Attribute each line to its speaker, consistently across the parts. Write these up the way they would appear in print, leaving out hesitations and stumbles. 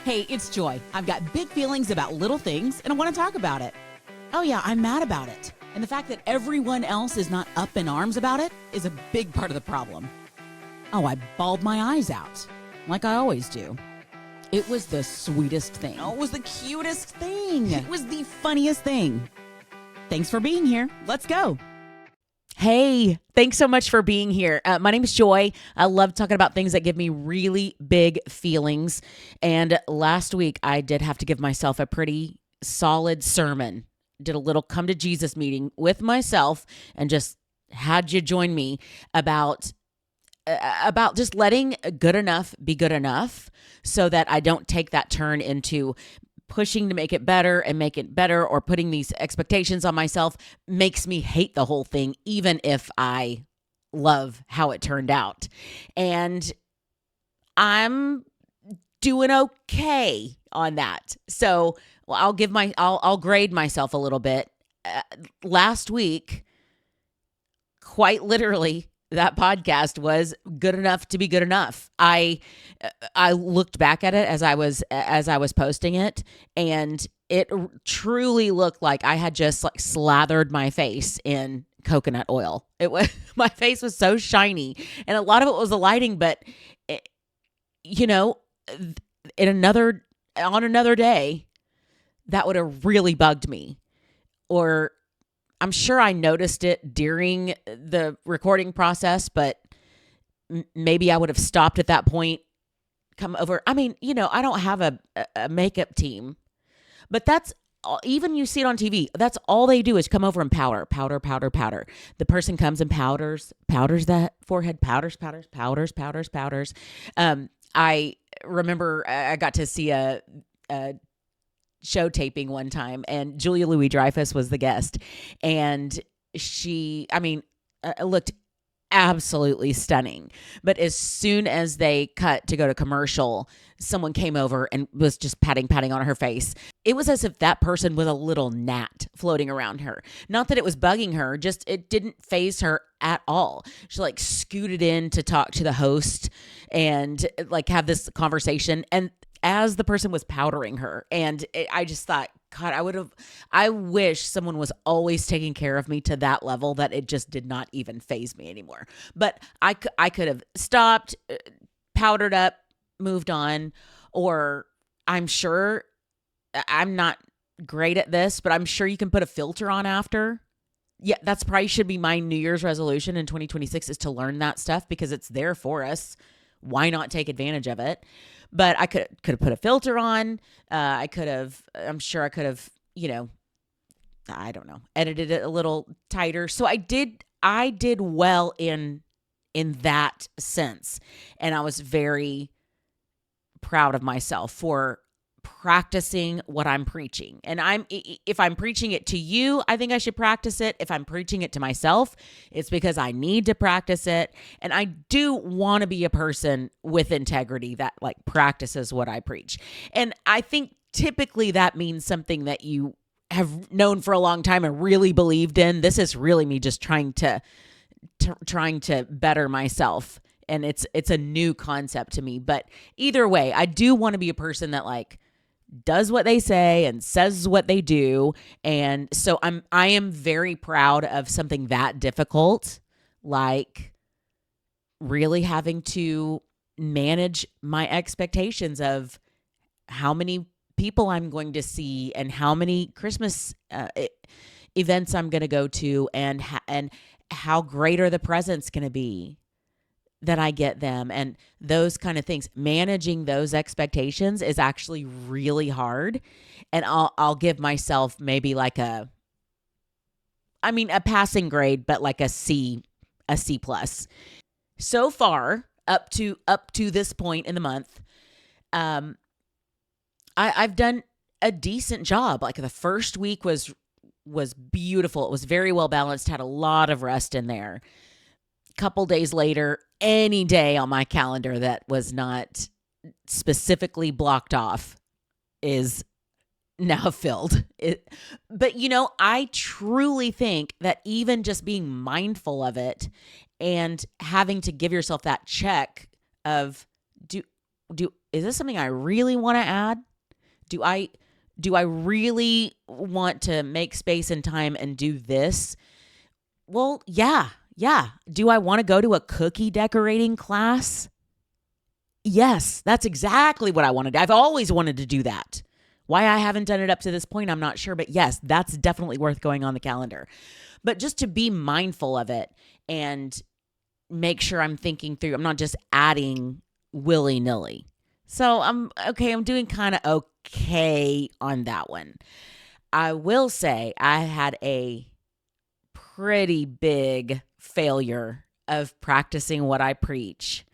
Speaker 1: Hey, it's Joy. I've got big feelings about little things, and I want to talk about it. Oh yeah, I'm mad about it. And the fact that everyone else is not up in arms about it is a big part of the problem. Oh, I bawled my eyes out, like I always do. It was the sweetest thing. Oh, it was the cutest thing. It was the funniest thing. Thanks for being here. Let's go.
Speaker 2: Hey, thanks so much for being here. My name is Joy. I love talking about things that give me really big feelings. And last week, I did have to give myself a pretty solid sermon. Did a little come to Jesus meeting with myself and just had you join me about just letting good enough be good enough so that I don't take that turn into pushing to make it better and make it better, or putting these expectations on myself makes me hate the whole thing, even if I love how it turned out. And I'm doing okay on that. So I'll grade myself a little bit. Last week, quite literally, that podcast was good enough to be good enough. I looked back at it as I was posting it, and it truly looked like I had just like slathered my face in coconut oil. It was my face was so shiny, and a lot of it was the lighting. But on another day, that would have really bugged me. Or I'm sure I noticed it during the recording process, but maybe I would have stopped at that point, come over. I mean, I don't have a makeup team, but that's even you see it on TV. That's all they do is come over and powder. The person comes and powders that forehead, powders. I remember I got to see a show taping one time, and Julia Louis-Dreyfus was the guest, and she looked absolutely stunning. But as soon as they cut to go to commercial, someone came over and was just patting on her face. It was as if that person was a little gnat floating around her. Not that it was bugging her, just it didn't faze her at all. She like scooted in to talk to the host and like have this conversation, and as the person was powdering her. And I just thought, God, I wish someone was always taking care of me to that level that it just did not even faze me anymore. But I could have stopped, powdered up, moved on, or I'm sure I'm not great at this, but I'm sure you can put a filter on after. Yeah, that's probably should be my New Year's resolution in 2026 is to learn that stuff because it's there for us. Why not take advantage of it? But I could have put a filter on. I'm sure I could have, I don't know, edited it a little tighter. So I did well in that sense. And I was very proud of myself for practicing what I'm preaching. And if I'm preaching it to you, I think I should practice it. If I'm preaching it to myself, it's because I need to practice it. And I do want to be a person with integrity that like practices what I preach. And I think typically that means something that you have known for a long time and really believed in. This is really me just trying to better myself. And it's a new concept to me. But either way, I do want to be a person that like does what they say and says what they do. And so I am very proud of something that difficult, like really having to manage my expectations of how many people I'm going to see and how many Christmas events I'm going to go to, and how great are the presents going to be that I get them, and those kind of things. Managing those expectations is actually really hard. And I'll give myself maybe like a passing grade, but like a C plus. So far, up to this point in the month, I've done a decent job. Like the first week was beautiful. It was very well balanced, had a lot of rest in there. Couple days later, any day on my calendar that was not specifically blocked off is now filled. But I truly think that even just being mindful of it and having to give yourself that check of is this something I really want to add? Do I really want to make space and time and do this? Well, yeah. Yeah. Do I want to go to a cookie decorating class? Yes, that's exactly what I want to do. I've always wanted to do that. Why I haven't done it up to this point, I'm not sure. But yes, that's definitely worth going on the calendar. But just to be mindful of it and make sure I'm thinking through, I'm not just adding willy nilly. So I'm doing kind of okay on that one. I will say I had a pretty big failure of practicing what I preach.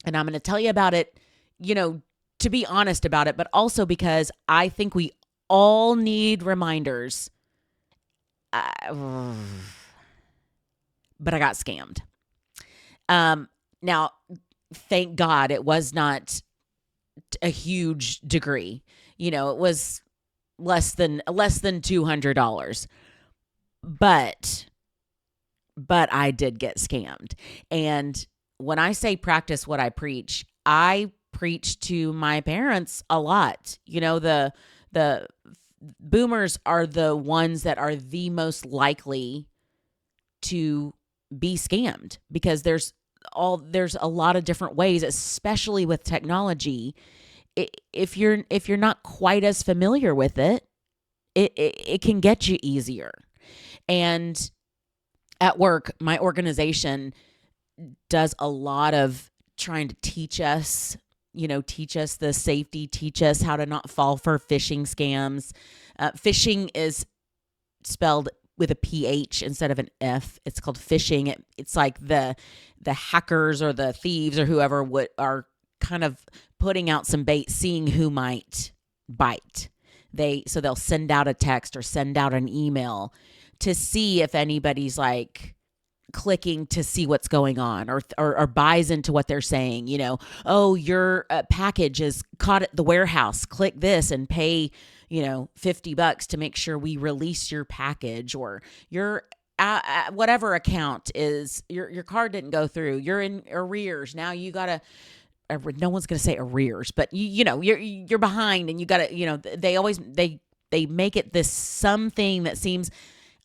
Speaker 2: And I'm going to tell you about it, to be honest about it, but also because I think we all need reminders. But I got scammed. Now, thank God it was not a huge degree. It was less than $200. But I did get scammed. And when I say practice what I preach to my parents a lot. The boomers are the ones that are the most likely to be scammed because there's a lot of different ways, especially with technology. If you're not quite as familiar with it, it can get you easier. And at work, my organization does a lot of trying to teach us the safety, teach us how to not fall for phishing scams. Phishing is spelled with a PH instead of an F. It's called phishing. It's like the hackers or the thieves or whoever are kind of putting out some bait, seeing who might bite. So they'll send out a text or send out an email to see if anybody's like clicking to see what's going on or buys into what they're saying. Oh, your package is caught at the warehouse. Click this and pay, $50 to make sure we release your package, or your whatever account is your card didn't go through. You're in arrears. Now you gotta. No one's gonna say arrears, but you're behind and you gotta. They make it this something that seems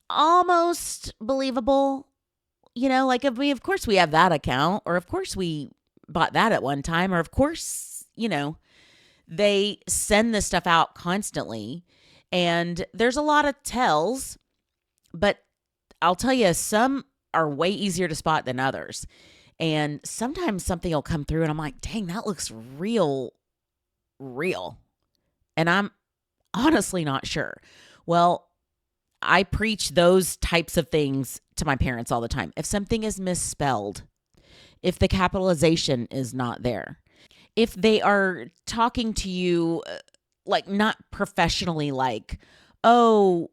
Speaker 2: almost believable. Like of course we have that account, or of course we bought that at one time, or of course, they send this stuff out constantly. And there's a lot of tells, but I'll tell you, some are way easier to spot than others. And sometimes something will come through and I'm like, dang, that looks real. And I'm honestly not sure. Well, I preach those types of things to my parents all the time. If something is misspelled, if the capitalization is not there, if they are talking to you like not professionally, like, oh,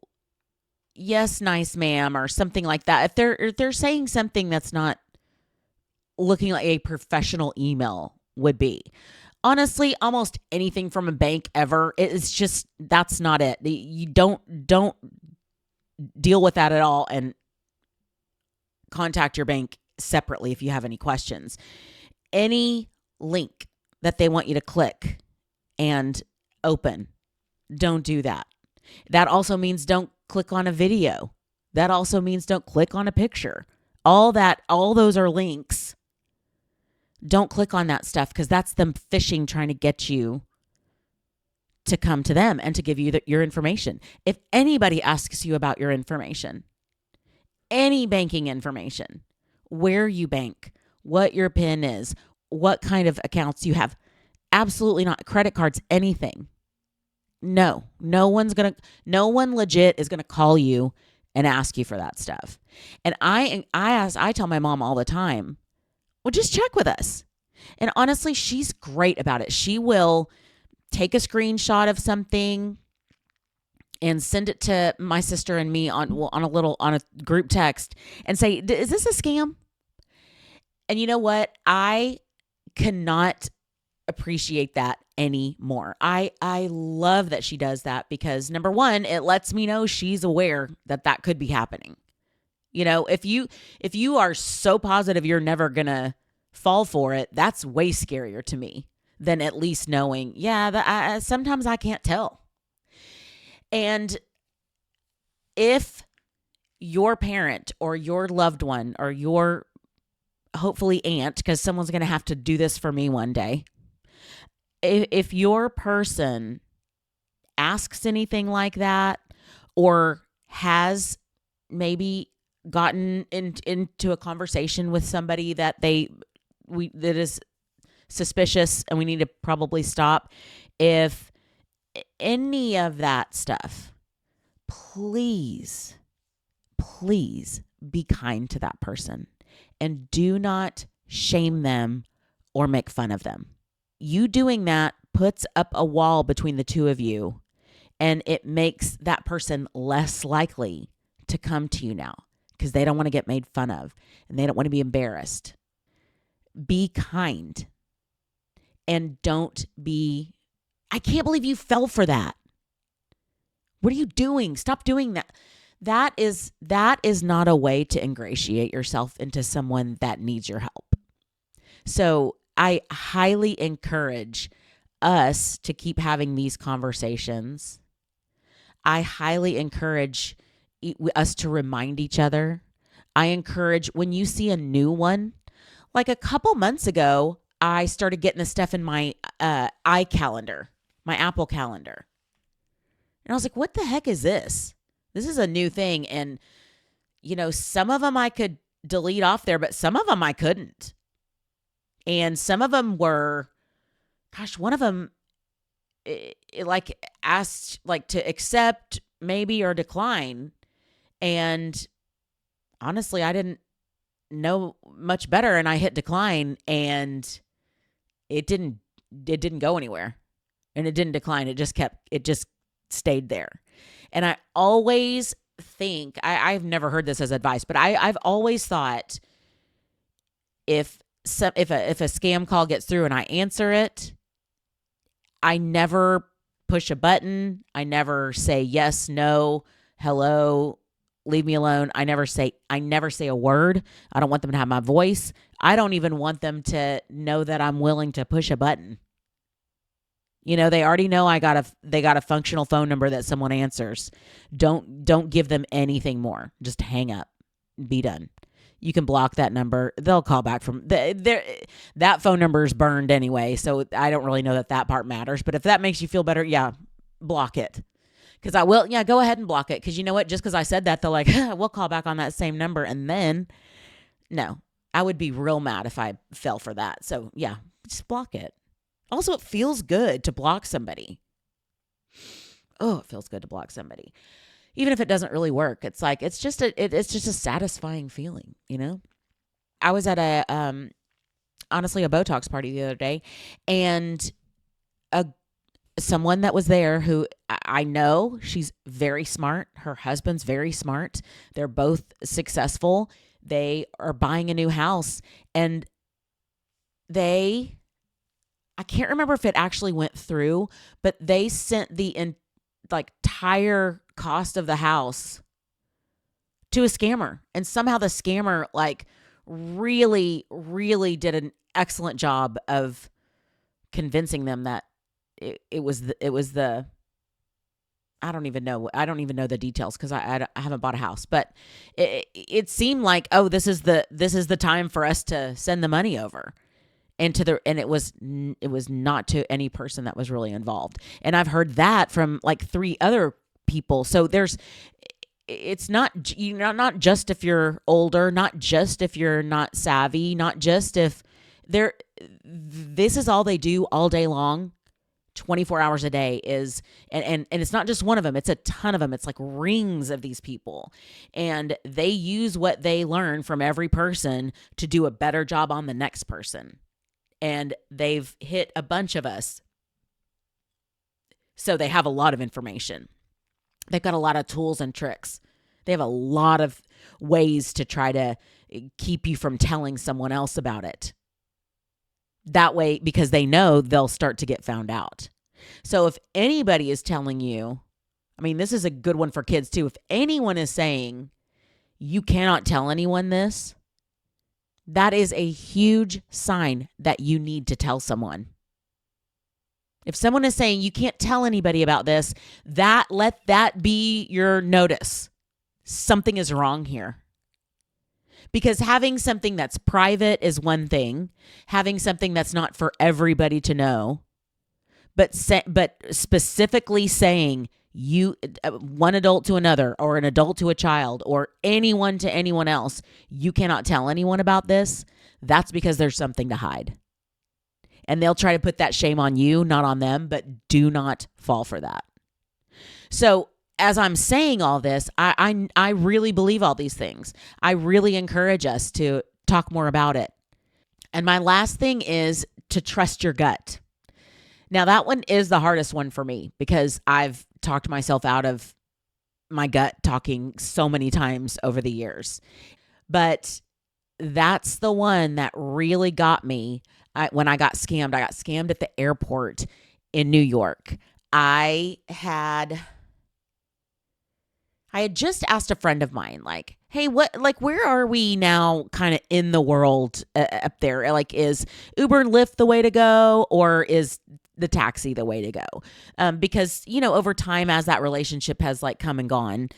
Speaker 2: yes, nice ma'am, or something like that. If they're saying something that's not looking like a professional email would be. Honestly, almost anything from a bank ever, it's just, that's not it. You don't deal with that at all, and contact your bank separately if you have any questions. Any link that they want you to click and open, don't do that. That also means don't click on a video. That also means don't click on a picture. All those are links. Don't click on that stuff because that's them phishing, trying to get you to come to them and to give you your information. If anybody asks you about your information, any banking information, where you bank, what your PIN is, what kind of accounts you have, absolutely not. Credit cards, anything. No one legit is going to call you and ask you for that stuff. And I tell my mom all the time, well, just check with us. And honestly, she's great about it. She will take a screenshot of something and send it to my sister and me on a group text and say, is this a scam? And you know what? I cannot appreciate that anymore. I love that she does that because, number one, it lets me know she's aware that could be happening. If you are so positive you're never going to fall for it, that's way scarier to me than at least knowing, sometimes I can't tell. And if your parent or your loved one or your hopefully aunt, because someone's going to have to do this for me one day, if your person asks anything like that or has maybe gotten into a conversation with somebody that is suspicious and we need to probably stop, if any of that stuff, please be kind to that person and do not shame them or make fun of them. You doing that puts up a wall between the two of you, and it makes that person less likely to come to you now because they don't want to get made fun of and they don't want to be embarrassed. Be kind and don't be, I can't believe you fell for that. What are you doing? Stop doing that. That is not a way to ingratiate yourself into someone that needs your help. So I highly encourage us to keep having these conversations. I highly encourage us to remind each other. I encourage when you see a new one, like a couple months ago, I started getting this stuff in my iCalendar, my Apple Calendar. And I was like, what the heck is this? This is a new thing. And, some of them I could delete off there, but some of them I couldn't. And some of them were, one of them, it asked to accept maybe or decline. And honestly, I didn't know much better. And I hit decline and it didn't go anywhere. And it didn't decline. It just stayed there. And I always think, I've never heard this as advice, but I've always thought if a scam call gets through and I answer it, I never push a button. I never say yes, no, hello, leave me alone. I never say a word. I don't want them to have my voice. I don't even want them to know that I'm willing to push a button. They already know they got a functional phone number that someone answers. Don't give them anything more. Just hang up. Be done. You can block that number. They'll call back from that phone number is burned anyway. So I don't really know that part matters. But if that makes you feel better, block it. Because I will, go ahead and block it. Because you know what? Just because I said that, they're like, we'll call back on that same number. And then, no, I would be real mad if I fell for that. So just block it. Also, it feels good to block somebody. Oh, it feels good to block somebody. Even if it doesn't really work. It's like, it's just a satisfying feeling, I was at a Botox party the other day, and someone that was there who I know, she's very smart. Her husband's very smart. They're both successful. They are buying a new house, and I can't remember if it actually went through, but they sent the entire cost of the house to a scammer. And somehow the scammer really, really did an excellent job of convincing them that it was the I don't even know the details because I haven't bought a house, but it seemed like, oh, this is the time for us to send the money over. And it was not to any person that was really involved. And I've heard that from 3 other people. So it's not just if you're older, not just if you're not savvy, not just if this is all they do all day long, 24 hours a day is, and it's not just one of them, it's a ton of them. It's like rings of these people. And they use what they learn from every person to do a better job on the next person. And they've hit a bunch of us. So they have a lot of information. They've got a lot of tools and tricks. They have a lot of ways to try to keep you from telling someone else about it. That way, because they know they'll start to get found out. So if anybody is telling you, this is a good one for kids too. If anyone is saying you cannot tell anyone this, That is a huge sign that you need to tell someone. If someone is saying you can't tell anybody about this, let that be your notice. Something is wrong here. Because having something that's private is one thing, having something that's not for everybody to know, but specifically saying one adult to another, or an adult to a child, or anyone to anyone else, you cannot tell anyone about this, that's because there's something to hide. And they'll try to put that shame on you, not on them, but do not fall for that. So as I'm saying all this, I really believe all these things. I really encourage us to talk more about it. And my last thing is to trust your gut. Now, that one is the hardest one for me because I've talked myself out of my gut talking so many times over the years. But that's the one that really got me when I got scammed. I got scammed at the airport in New York. I had just asked a friend of mine, like, hey, where are we now kind of in the world up there? Like, is Uber and Lyft the way to go, or is the taxi the way to go? Because, over time, as that relationship has like come and gone,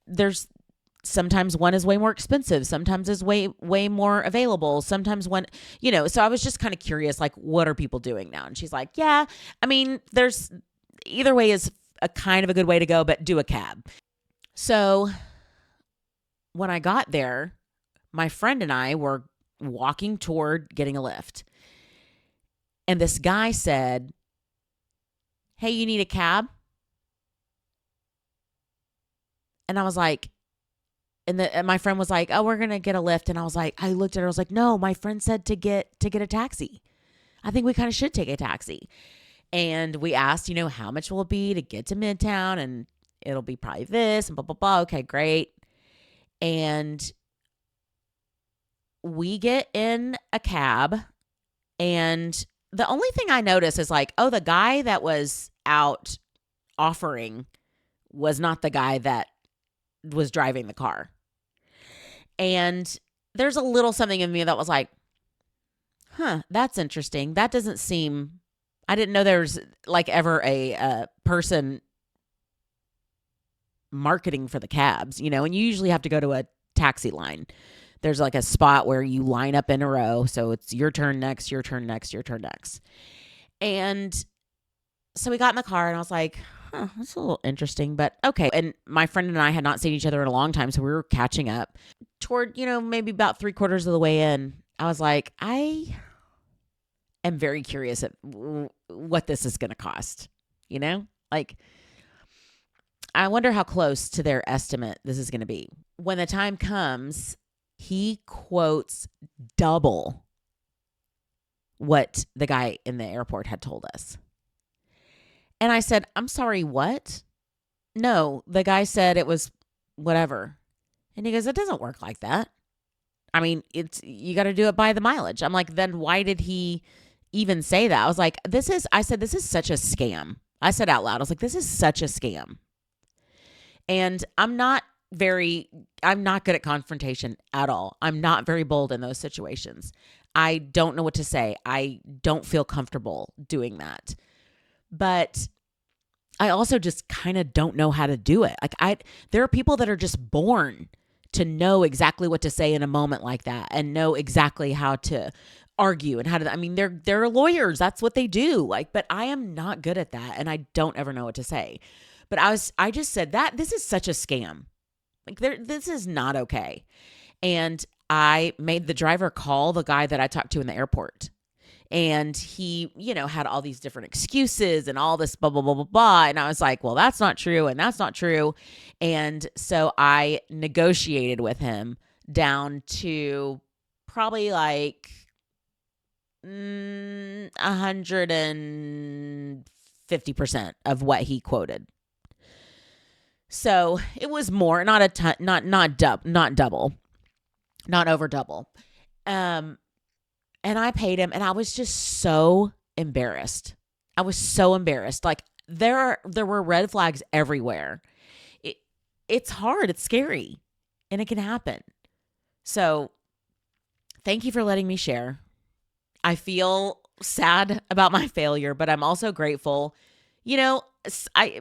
Speaker 2: there's sometimes one is way more expensive. Sometimes is way more available. Sometimes one, so I was just kind of curious, like, what are people doing now? And she's like, yeah, I mean, there's either way is a kind of a good way to go, but do a cab. So when I got there, my friend and I were walking toward getting a lift. And this guy said, hey, you need a cab? And I was like, and my friend was like, oh, we're going to get a lift. And I looked at her, I was like, no, my friend said to get a taxi. I think we kind of should take a taxi. And we asked, how much will it be to get to Midtown? And it'll be probably this and blah, blah, blah. Okay, great. And we get in a cab, and the only thing I noticed is like, oh, the guy that was out offering was not the guy that was driving the car. And there's a little something in me that was like, that's interesting. That doesn't seem, I didn't know there's like ever a person marketing for the cabs, and you usually have to go to a taxi line. There's like a spot where you line up in a row. So it's your turn next, your turn next, your turn next. And so we got in the car, and I was like, that's a little interesting, but okay. And my friend and I had not seen each other in a long time, so we were catching up. Toward, maybe about 3/4 of the way in, I was like, I am very curious at what this is going to cost, like, I wonder how close to their estimate this is going to be. When the time comes, he quotes double what the guy in the airport had told us. And I said, I'm sorry, what? No, the guy said it was whatever. And he goes, it doesn't work like that. I mean, you got to do it by the mileage. I'm like, then why did he even say that? I was like, this is such a scam. I said out loud, I was like, this is such a scam. And I'm not good at confrontation at all. I'm not very bold in those situations. I don't know what to say. I don't feel comfortable doing that. But I also just kind of don't know how to do it. Like there are people that are just born to know exactly what to say in a moment like that, and know exactly how to argue and how to, I mean, they're lawyers. That's what they do. Like, but I am not good at that, and I don't ever know what to say. But I just said that this is such a scam. Like this is not okay. And I made the driver call the guy that I talked to in the airport. And he, had all these different excuses and all this blah, blah, blah, blah, blah. And I was like, well, that's not true. And that's not true. And so I negotiated with him down to probably like 150% of what he quoted. So it was more, not a ton, not double, not over double. And I paid him, and I was just so embarrassed. I was so embarrassed. Like there were red flags everywhere. It's hard. It's scary, and it can happen. So thank you for letting me share. I feel sad about my failure, but I'm also grateful. You know,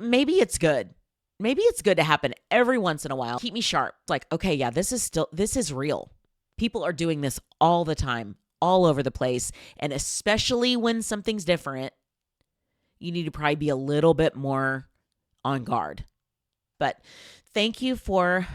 Speaker 2: maybe it's good. Maybe it's good to happen every once in a while. Keep me sharp. Like, okay, yeah, this is real. People are doing this all the time, all over the place. And especially when something's different, you need to probably be a little bit more on guard. But thank you for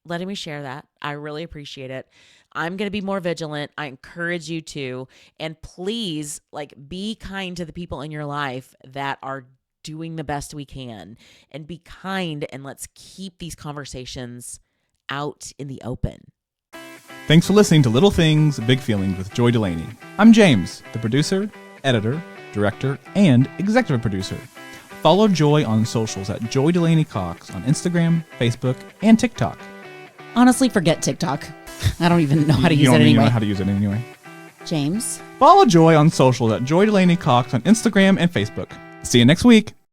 Speaker 2: letting me share that. I really appreciate it. I'm going to be more vigilant. I encourage you to. And please, be kind to the people in your life that are doing the best we can. And be kind, and let's keep these conversations out in the open.
Speaker 3: Thanks for listening to Little Things, Big Feelings with Joy Delaney. I'm James, the producer, editor, director, and executive producer. Follow Joy on socials at Joy Delaney Cox on Instagram, Facebook, and TikTok.
Speaker 1: Honestly, forget TikTok. I don't even know how to use it
Speaker 3: You don't
Speaker 1: anyway.
Speaker 3: know how to use it anyway.
Speaker 1: James?
Speaker 3: Follow Joy on socials at Joy Delaney Cox on Instagram and Facebook. See you next week.